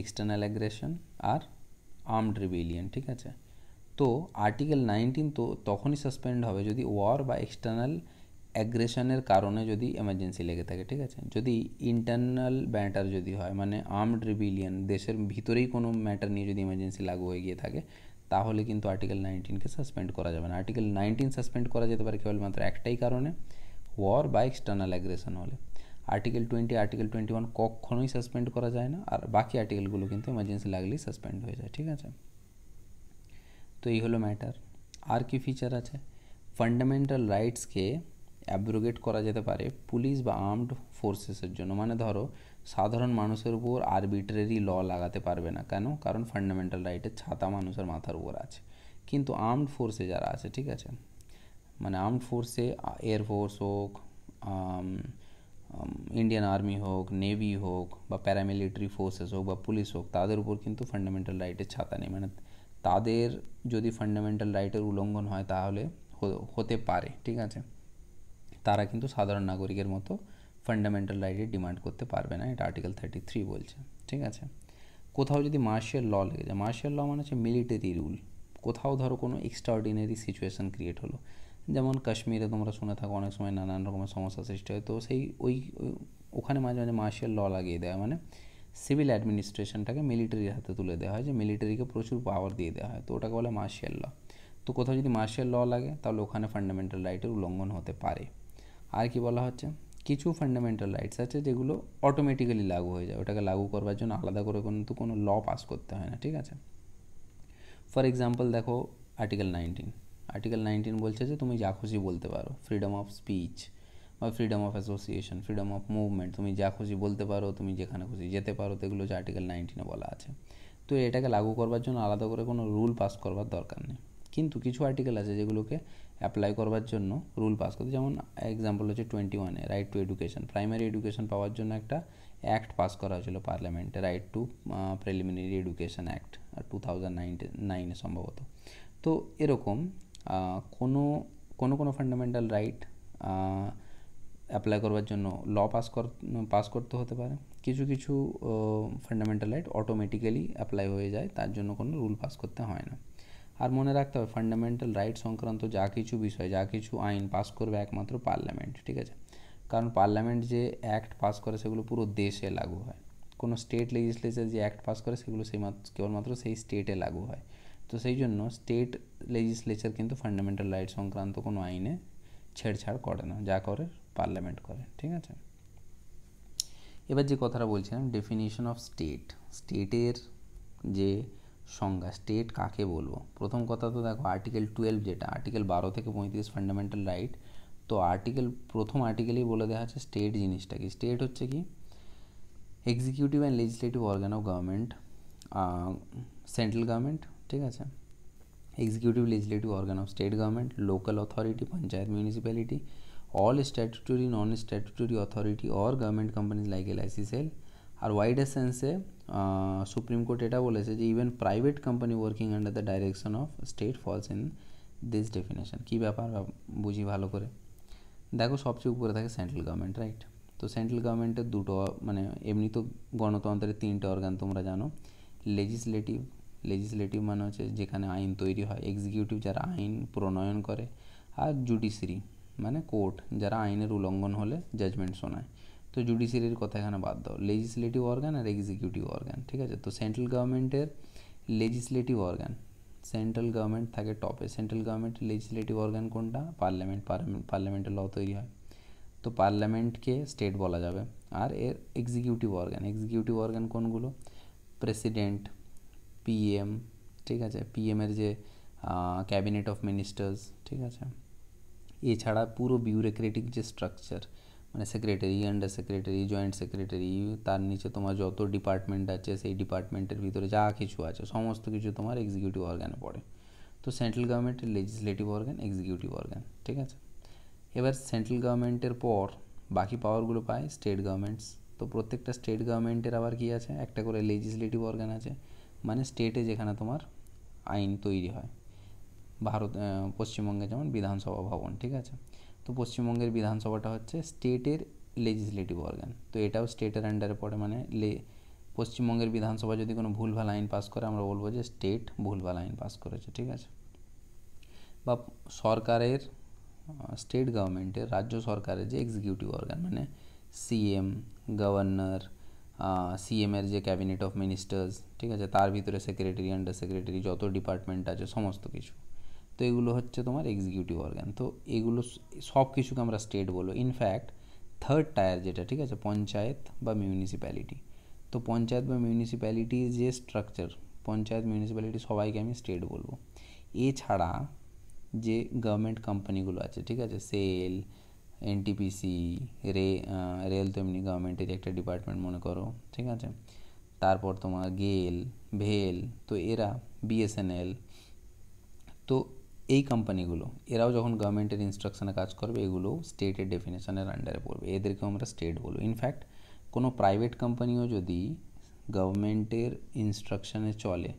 এক্সটার্নাল অ্যাগ্রেশন আর আর্মড রিবেলিয়ন, ঠিক আছে? তো আর্টিকেল 19 তো তখনই সাসপেন্ড হবে যদি ওয়ার বা এক্সটার্নাল অ্যাগ্রেশনের কারণে যদি এমার্জেন্সি লেগে থাকে, ঠিক আছে? যদি ইন্টারনাল ম্যাটার যদি হয়, মানে আর্মড রিবেলিয়ন, দেশের ভিতরেই কোনো ম্যাটার নিয়ে যদি এমার্জেন্সি লাগু হয়ে গিয়ে থাকে, তাহলে কিন্তু আর্টিকেল 19কে সাসপেন্ড করা যাবে না। আর্টিকেল 19 সাসপেন্ড করা যেতে পারে কেবলমাত্র একটাই কারণে, ওয়ার বা এক্সটার্নাল অ্যাগ্রেশন হলে। আর্টিকেল 20, আর্টিকেল 21 কখনোই সাসপেন্ড করা যায় না, আর বাকি আর্টিকেলগুলো কিন্তু এমার্জেন্সি লাগলেই সাসপেন্ড হয়ে যায়, ঠিক আছে? তো এই হলো ম্যাটার। আর কি ফিচার আছে? ফান্ডামেন্টাল রাইটসকে অ্যাব্রোগেট করা যেতে পারে পুলিশ বা আর্মড ফোর্সেসের জন্য। মানে ধরো সাধারণ মানুষের উপর আরবিট্রারি ল লাগাতে পারবে না, কেন? কারণ ফান্ডামেন্টাল রাইটের ছাতা মানুষের মাথার উপর আছে। কিন্তু আর্মড ফোর্সে যারা আছে, ঠিক আছে, মানে আর্মড ফোর্সে এয়ারফোর্স হোক, ইন্ডিয়ান আর্মি হোক, নেভি হোক, বা প্যারামিলিটারি ফোর্সেস হোক, বা পুলিশ হোক, তাদের উপর কিন্তু ফান্ডামেন্টাল রাইটের ছাতা নেই। মানে তাদের যদি ফান্ডামেন্টাল রাইটের উল্লঙ্ঘন হয় তাহলে হতে পারে, ঠিক আছে, তারা কিন্তু সাধারণ নাগরিকের মতো ফান্ডামেন্টাল রাইটের ডিমান্ড করতে পারবে না, এটা আর্টিকেল 33 বলছে, ঠিক আছে? কোথাও যদি মার্শাল ল লেগে যায়, মার্শাল ল মানে হচ্ছে মিলিটারি রুল, কোথাও ধরো কোনো এক্সট্রাঅর্ডিনারি সিচুয়েশান ক্রিয়েট হলো, যেমন কাশ্মীরে তোমরা শুনে থাকো অনেক সময় নানান রকমের সমস্যা সৃষ্টি হয়, তো সেই ওখানে মাঝে মাঝে মার্শাল ল লাগিয়ে দেওয়া, মানে সিভিল অ্যাডমিনিস্ট্রেশনটাকে মিলিটারির হাতে তুলে দেওয়া হয়, যে মিলিটারিকে প্রচুর পাওয়ার দিয়ে দেওয়া হয়, তো ওটাকে বলে মার্শাল ল। তো কোথাও যদি মার্শাল ল লাগে তাহলে ওখানে ফান্ডামেন্টাল রাইটের উল্লঙ্ঘন হতে পারে। আর কি বলা হচ্ছে, কিছু ফান্ডামেন্টাল রাইটস আছে যেগুলো অটোমেটিক্যালি লাগু হয়ে যায়, ওটাকে লাগু করবার জন্য আলাদা করে কিন্তু কোনো ল পাস করতে হয় না, ঠিক আছে? ফর এক্সাম্পল দেখো আর্টিকেল 19, আর্টিকেল 19 বলছে যে তুমি যা খুশি বলতে পারো, ফ্রিডম অফ স্পিচ বা freedom of association, freedom of movement, তুমি যা খুশি বলতে পারো, তুমি যেখানে খুশি যেতে পারো, তো এগুলো যে আর্টিকেল 19 বলা আছে। তো এটাকে লাগু করবার জন্য আলাদা করে কোনো রুল পাস করবার দরকার নেই। কিন্তু কিছু আর্টিকেল আছে যেগুলোকে অ্যাপ্লাই করবার জন্য রুল পাস করতে, যেমন এক্সাম্পল হচ্ছে 21-এ right to education, primary education পাওয়ার জন্য একটা অ্যাক্ট পাস করা হয়েছিল পার্লামেন্টে, right to preliminary education act 2009 সম্ভবত। তো এরকম কোনো ফান্ডামেন্টাল রাইট অ্যাপ্লাই করবার জন্য ল পাস করতে হতে পারে, কিছু কিছু ফান্ডামেন্টাল রাইট অটোমেটিক্যালি অ্যাপ্লাই হয়ে যায়, তার জন্য কোনো রুল পাস করতে হয় না। আর মনে রাখতে হবে ফান্ডামেন্টাল রাইট সংক্রান্ত যা কিছু বিষয়, যা কিছু আইন পাস করবে একমাত্র পার্লামেন্ট, ঠিক আছে? কারণ পার্লামেন্ট যে অ্যাক্ট পাস করে সেগুলো পুরো দেশে লাগু হয়, কোনো স্টেট লেজিসলেচার যে অ্যাক্ট পাস করে সেগুলো কেবলমাত্র সেই স্টেটে লাগু হয়। তো সেই জন্য স্টেট লেজিসলেচার কিন্তু ফান্ডামেন্টাল রাইট সংক্রান্ত কোনো আইনে ছেড়ছাড় করে না, যা করে পার্লামেন্ট করে, ঠিক আছে? এবার যে কথাটা বলছিলাম, ডেফিনিশন অফ স্টেট, স্টেটের যে সংজ্ঞা, স্টেট কাকে বলবো। প্রথম কথা তো দেখো আর্টিকেল 12, যেটা আর্টিকেল 12 থেকে 35 ফান্ডামেন্টাল রাইট, তো প্রথম আর্টিকেলেই বলে দেওয়া আছে স্টেট জিনিসটা কি। স্টেট হচ্ছে কি, executive and legislative organ of government, central government, ঠিক আছে, executive legislative organ of state government, local authority, panchayat, municipality, all statutory non-statutory authority or government companies like LIC SAIL. আর ওয়াইডার সেন্সে সুপ্রিম কোর্ট এটা বলেছে যে even private company working under the direction of state falls in this definition. কী ব্যাপার বুঝি ভালো করে। দেখো সবচেয়ে উপরে থাকে সেন্ট্রাল গভর্নমেন্ট, রাইট? তো সেন্ট্রাল গভর্নমেন্টের দুটো, মানে এমনি তো গণতন্ত্রের 3টে অর্গান তোমরা জানো, লেজিসলেটিভ মানে হচ্ছে যেখানে আইন তৈরি হয়, এক্সিকিউটিভ যারা আইন প্রণয়ন করে, আর জুডিশিয়ারি মানে কোর্ট যারা আইনের উল্লঙ্ঘন হলে জাজমেন্ট শোনায়। তো জুডিশিয়ারির কথা এখানে বাদ দাও, লেজিসলেটিভ অর্গান আর এক্সিকিউটিভ অর্গান, ঠিক আছে? তো সেন্ট্রাল গভর্নমেন্টের লেজিসলেটিভ অর্গান, সেন্ট্রাল গভর্নমেন্ট থাকে টপে, সেন্ট্রাল গভর্নমেন্টের লেজিসলেটিভ অর্গান কোনটা? পার্লামেন্টের ল তৈরি হয়, তো পার্লামেন্টকে স্টেট বলা যাবে। আর এর এক্সিকিউটিভ অর্গান কোনগুলো? প্রেসিডেন্ট, পিএম, ঠিক আছে, পিএমের যে ক্যাবিনেট অফ মিনিস্টার্স, ঠিক আছে। এছাড়া পুরো বিউরোক্রেটিক যে স্ট্রাকচার, মানে secretary, under secretary, joint secretary, তার নিচে তোমার যত ডিপার্টমেন্ট আছে সেই ডিপার্টমেন্টের ভিতরে যা কিছু আছে সমস্ত কিছু তোমার এক্সিকিউটিভ অর্গানে পড়ে। তো সেন্ট্রাল গভর্নমেন্টের লেজিসলেটিভ অর্গান, এক্সিকিউটিভ অর্গান, ঠিক আছে। এবার সেন্ট্রাল গভর্নমেন্টের পর বাকি পাওয়ারগুলো পায় স্টেট গভর্নমেন্টস। তো প্রত্যেকটা স্টেট গভর্নমেন্টের আবার কী আছে, একটা করে লেজিসলেটিভ অর্গান আছে, মানে স্টেটে যেখানে তোমার আইন তৈরি হয়। পশ্চিমবঙ্গে যেমন বিধানসভা ভবন, ঠিক আছে। তো পশ্চিমবঙ্গের বিধানসভাটা হচ্ছে স্টেটের লেজিসলেটিভ অর্গান, তো এটাও স্টেটের আন্ডারে পড়ে। মানে পশ্চিমবঙ্গের বিধানসভা যদি কোনো ভুলভাল আইন পাস করে আমরা বলবো যে স্টেট ভুলভাল আইন পাস করেছে, ঠিক আছে। বা সরকারের, স্টেট গভর্নমেন্টের, রাজ্য সরকারের যে এক্সিকিউটিভ অর্গান, মানে সিএম, গভর্নর, সিএমের যে ক্যাবিনেট অফ মিনিস্টার্স, ঠিক আছে, তার ভিতরে সেক্রেটারি, আন্ডার সেক্রেটারি, যত ডিপার্টমেন্ট আছে সমস্ত কিছু, তো এগুলো হচ্ছে তোমার এক্সিকিউটিভ অর্গান। তো এগুলো সব কিছুকে আমরা স্টেট বলবো। ইনফ্যাক্ট থার্ড টায়ার যেটা, ঠিক আছে, পঞ্চায়েত বা মিউনিসিপ্যালিটি, তো পঞ্চায়েত বা মিউনিসিপ্যালিটির যে স্ট্রাকচার, পঞ্চায়েত মিউনিসিপ্যালিটি সবাইকে আমি স্টেট বলবো। এছাড়া যে গভর্নমেন্ট কোম্পানিগুলো আছে, ঠিক আছে, সেল, এনটিপিসি, রেল তো এমনি গভর্নমেন্টের একটা ডিপার্টমেন্ট মনে করো, ঠিক আছে। তারপর তোমার গেল, ভেল, তো এরা বিএসএনএল, তো এই কোম্পানিগুলো এরাও যখন গভর্নমেন্টের ইনস্ট্রাকশনে কাজ করবে এগুলো স্টেটের ডেফিনেশনের আন্ডারে পড়বে, এদেরকেও আমরা স্টেট বলবো। ইনফ্যাক্ট কোনো প্রাইভেট কোম্পানিও যদি গভর্নমেন্টের ইনস্ট্রাকশনে চলে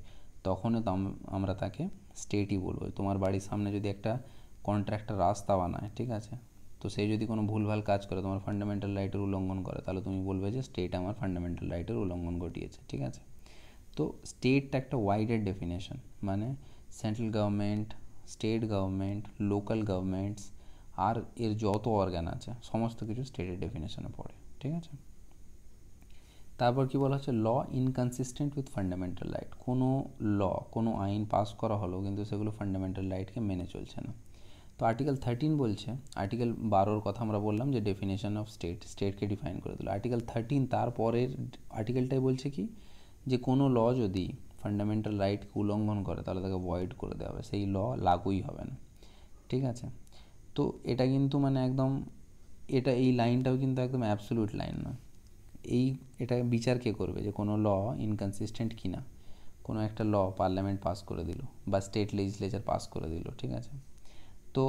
তখনও তো আমরা তাকে স্টেটই বলবো। তোমার বাড়ির সামনে যদি একটা কন্ট্রাক্টর রাস্তা বানায়, ঠিক আছে, তো সে যদি কোনো ভুলভাল কাজ করে, তোমার ফান্ডামেন্টাল রাইটের উল্লঙ্ঘন করে, তাহলে তুমি বলবে যে স্টেট আমার ফান্ডামেন্টাল রাইটের উল্লঙ্ঘন ঘটিয়েছে, ঠিক আছে। তো স্টেটটা একটা ওয়াইডার ডেফিনেশন, মানে central government, state government, local governments আর এর যত অর্গান আছে সমস্ত কিছু স্টেটের ডেফিনেশনে পড়ে, ঠিক আছে। তারপর কি বলা হচ্ছে, ল ইনকনসিস্টেন্ট উইথ ফান্ডামেন্টাল রাইট। কোনো ল, কোনো আইন পাস করা হলো কিন্তু সেগুলো ফান্ডামেন্টাল রাইটকে মেনে চলছে না। তো আর্টিকেল 13 বলছে, আর্টিকেল 12 কথা আমরা বললাম যে ডেফিনেশন অফ স্টেট, স্টেটকে ডিফাইন করে দিল। আর্টিকেল 13 তারপরের আর্টিকেলটাই বলছে কি, যে কোনো ল যদি ফান্ডামেন্টাল রাইটকে উল্লঙ্ঘন করে তাহলে তাকে ভয়েড করে দেওয়া হবে, সেই ল লাগুই হবে না, ঠিক আছে। তো এটা কিন্তু মানে একদম, এই লাইনটাও কিন্তু একদম অ্যাবসলিউট লাইন নয়। এটা বিচার কে করবে যে কোনো ল ইনকনসিস্টেন্ট কিনা? কোনো একটা ল পার্লামেন্ট পাস করে দিল বা স্টেট লেজিসলেচার পাস করে দিল, ঠিক আছে। তো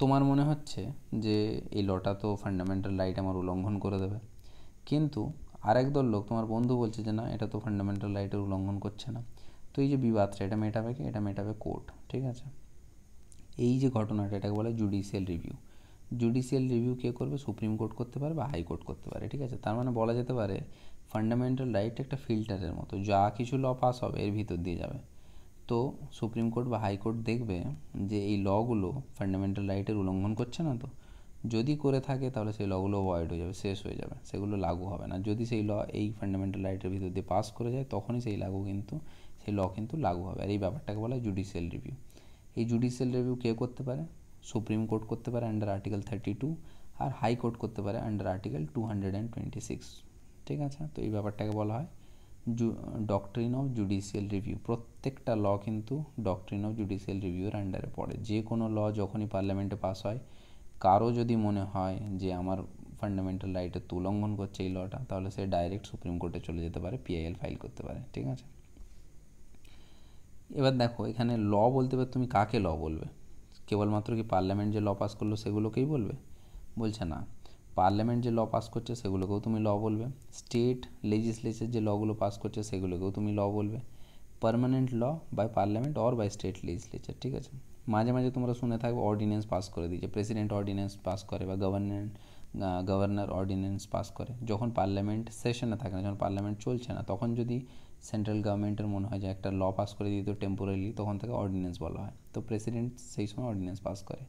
তোমার মনে হচ্ছে যে এই লটা তো ফান্ডামেন্টাল রাইট আমার উল্লঙ্ঘন করে দেবে, কিন্তু আরেক দল লোক, তোমার বন্ধু, বলছে যে না, এটা তো ফান্ডামেন্টাল রাইটের উল্লঙ্ঘন করছে না। তো এই যে বিবাদটা, এটা মেটাবে কি? এটা মেটাবে কোর্ট, ঠিক আছে। এই যে ঘটনাটা, এটাকে বলে জুডিশিয়াল রিভিউ। জুডিশিয়াল রিভিউ কে করবে? সুপ্রিম কোর্ট করতে পারে বা হাইকোর্ট করতে পারে, ঠিক আছে। তার মানে বলা যেতে পারে ফান্ডামেন্টাল রাইট একটা ফিল্টারের মতো, যা কিছু ল পাস হবে এর ভিতর দিয়ে যাবে। তো সুপ্রিম কোর্ট বা হাইকোর্ট দেখবে যে এই লগুলো ফান্ডামেন্টাল রাইটের উল্লঙ্ঘন করছে না, তো যদি করে থাকে তাহলে সেই লগুলো অ্যাভয়েড হয়ে যাবে, শেষ হয়ে যাবে, সেগুলো লাগু হবে না। যদি সেই ল এই ফান্ডামেন্টাল রাইটের ভিতর দিয়ে পাস করে যায় তখনই সেই ল কিন্তু লাগু হবে। আর এই ব্যাপারটাকে বলা হয় জুডিশিয়াল রিভিউ। এই জুডিশিয়াল রিভিউ কে করতে পারে? সুপ্রিম কোর্ট করতে পারে আন্ডার আর্টিকেল 32, আর হাইকোর্ট করতে পারে আন্ডার আর্টিকেল 226, ঠিক আছে। তো এই ব্যাপারটাকে বলা হয় ডক্ট্রিন অফ জুডিশিয়াল রিভিউ। প্রত্যেকটা ল কিন্তু ডক্ট্রিন অফ জুডিশিয়াল রিভিউর আন্ডারে পড়ে। যে কোনো ল যখনই পার্লামেন্টে পাস হয়, কারো যদি মনে হয় যে আমার ফান্ডামেন্টাল রাইটের তো উল্লঙ্ঘন করছে এই লটা, তাহলে সে ডাইরেক্ট সুপ্রিম কোর্টে চলে যেতে পারে, পিআইএল ফাইল করতে পারে, ঠিক আছে। এবার দেখো, এখানে ল বলতে পারে, তুমি কাকে ল বলবে? কেবলমাত্র কি পার্লামেন্ট যে ল পাস করলো সেগুলোকেই বলবে? বলছে না, পার্লামেন্ট যে ল পাস করছে সেগুলোকেও তুমি ল বলবে, স্টেট লেজিসলেচার যে লগুলো পাস করছে সেগুলোকেও তুমি ল বলবে, permanent law by parliament or by state legislature, ঠিক আছে। মাঝে মাঝে তোমরা শুনে থাকবে অর্ডিন্যান্স পাস করে দিয়েছে, প্রেসিডেন্ট অর্ডিন্যান্স পাস করে বা গভর্নর অর্ডিন্যান্স পাস করে। যখন পার্লামেন্ট সেশনে থাকে না, যখন পার্লামেন্ট চলছে না, তখন যদি সেন্ট্রাল গভর্নমেন্টের মনে হয় যে একটা ল পাস করে দিত টেম্পোরারি, তখন তাকে অর্ডিন্যান্স বলা হয়। তো প্রেসিডেন্ট সেই সময় অর্ডিন্যান্স পাস করে।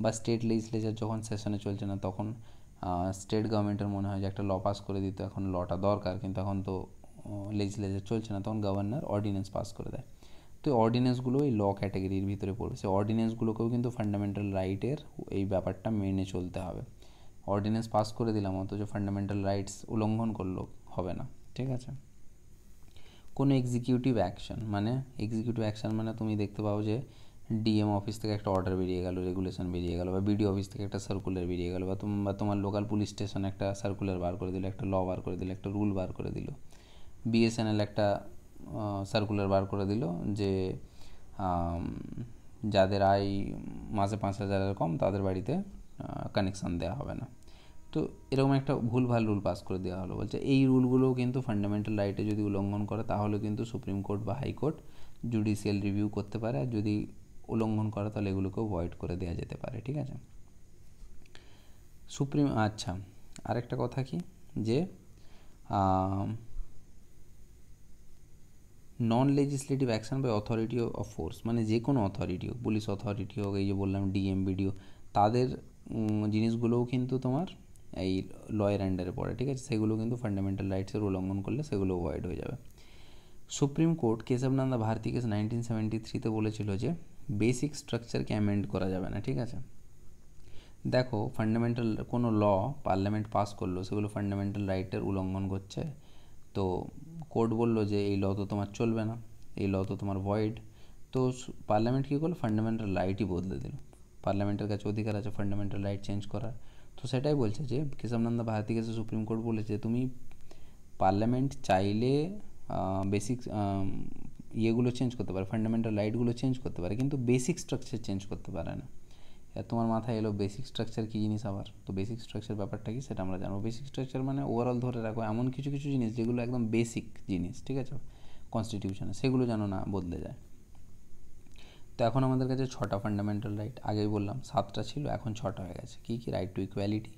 বা স্টেট লেজিসলেচার যখন সেশনে চলছে না, তখন স্টেট গভর্নমেন্টের মনে হয় যে একটা ল পাস করে দিত, এখন লটা দরকার, কিন্তু এখন তো লেজিসলেচার চলছে না, তখন গভর্নর অর্ডিন্যান্স পাস করে দেয়। তো এই অর্ডিন্যান্সগুলো এই ল ক্যাটাগরির ভিতরে পড়বে। সেই অর্ডিন্যান্সগুলোকেও কিন্তু ফান্ডামেন্টাল রাইটের এই ব্যাপারটা মেনে চলতে হবে। অর্ডিন্যান্স পাস করে দিলাম অথচ ফান্ডামেন্টাল রাইটস উল্লঙ্ঘন করলো, হবে না, ঠিক আছে। কোনো এক্সিকিউটিভ অ্যাকশন মানে তুমি দেখতে পাও যে ডিএম অফিস থেকে একটা অর্ডার বেরিয়ে গেল, রেগুলেশন বেরিয়ে গেল, বা বিডিও অফিস থেকে একটা সার্কুলার বেরিয়ে গেল, বা তোমার লোকাল পুলিশ স্টেশন একটা সার্কুলার বার করে দিল, একটা ল বার করে দিল, একটা রুল বার করে দিল, বিএসএনএল একটা সার্কুলার বার করে দিল যে যাদের আয় মাসে 5,000-এর কম তাদের বাড়িতে কানেকশান দেওয়া হবে না। তো এরকম একটা ভুলভাল রুল পাস করে দেওয়া হলো। বলছে এই রুলগুলোও কিন্তু ফান্ডামেন্টাল রাইটে যদি উল্লঙ্ঘন করে তাহলে কিন্তু সুপ্রিম কোর্ট বা হাইকোর্ট জুডিশিয়াল রিভিউ করতে পারে, আর যদি উল্লঙ্ঘন করে তাহলে এগুলোকেও ভয়েড করে দেওয়া যেতে পারে। ঠিক আছে, আচ্ছা, আরেকটা কথা কি যে non legislative action by authority of force, মানে যে কোনো অথরিটি হোক, পুলিশ অথরিটি হোক, এই যে বললাম ডিএম বিডিও, তাদের জিনিসগুলোও কিন্তু তোমার এই লয়ের আন্ডারে পড়ে। ঠিক আছে, সেগুলো কিন্তু ফান্ডামেন্টাল রাইটসের উল্লঙ্ঘন করলে সেগুলো অ্যাভয়েড হয়ে যাবে। সুপ্রিম কোর্ট কেশবনন্দা ভারতী কেস 1973-তে বলেছিল যে বেসিক স্ট্রাকচারকে অ্যামেন্ড করা যাবে না। ঠিক আছে, দেখো ফান্ডামেন্টাল কোনো ল পার্লামেন্ট পাস করলো, সেগুলো ফান্ডামেন্টাল রাইটের উল্লঙ্ঘন করছে, তো কোর্ট বলল যে এই ল তো তোমার চলবে না, এই ল তো তোমার ভয়েড। তো পার্লামেন্ট কী করলো, ফান্ডামেন্টাল রাইটই বদলে দিল। পার্লামেন্টের কাছে অধিকার আছে ফান্ডামেন্টাল রাইট চেঞ্জ করার। তো সেটাই বলছে যে কেশবনন্দা ভারতী কেসে সুপ্রিম কোর্ট বলেছে তুমি পার্লামেন্ট চাইলে বেসিক ইয়েগুলো চেঞ্জ করতে পারে, ফান্ডামেন্টাল রাইটগুলো চেঞ্জ করতে পারে, কিন্তু বেসিক স্ট্রাকচার চেঞ্জ করতে পারে না। তোমার মাথায় এলো বেসিক স্ট্রাকচার কী জিনিস আবার, তো বেসিক স্ট্রাকচার ব্যাপারটা কি সেটা আমরা জানবো। বেসিক স্ট্রাকচার মানে ওভারঅল ধরে রাখো এমন কিছু কিছু জিনিস যেগুলো একদম বেসিক জিনিস, ঠিক আছে, কনস্টিটিউশনে, সেগুলো যেন না বদলে যায়। তো এখন আমাদের কাছে 6টা ফান্ডামেন্টাল রাইট, আগেই বললাম 7টা ছিল, এখন 6টা হয়ে গেছে। কী কী? Right to equality,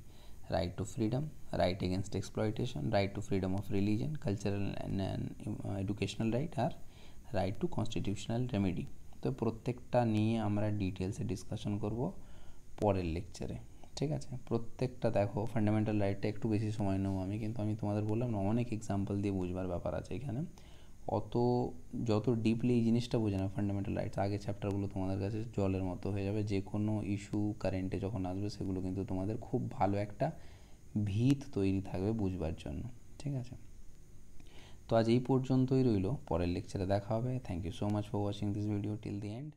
right to freedom, right against exploitation, right to freedom of religion, cultural and educational right, আর রাইট টু কনস্টিটিউশনাল রেমেডি। তো প্রত্যেকটা নিয়ে আমরা ডিটেলসে ডিসকাশন করব পরের লেকচারে। ঠিক আছে, প্রত্যেকটা দেখো ফান্ডামেন্টাল রাইটটা একটু বেশি সময় নেব আমি, কিন্তু আমি তোমাদের বললাম না অনেক এক্সাম্পল দিয়ে বুঝবার ব্যাপার আছে এখানে। যত ডিপলি এই জিনিসটা বোঝে না ফান্ডামেন্টাল রাইটস, আগের চ্যাপ্টারগুলো তোমাদের কাছে জলের মতো হয়ে যাবে। যে কোনো ইস্যু কারেন্টে যখন আসবে সেগুলো কিন্তু তোমাদের খুব ভালো একটা ভিত তৈরি থাকবে বুঝবার জন্য। ঠিক আছে, তো আজ এই পর্যন্তই রইল, পরের লেকচারে দেখা হবে। Thank you so much for watching this video till the and.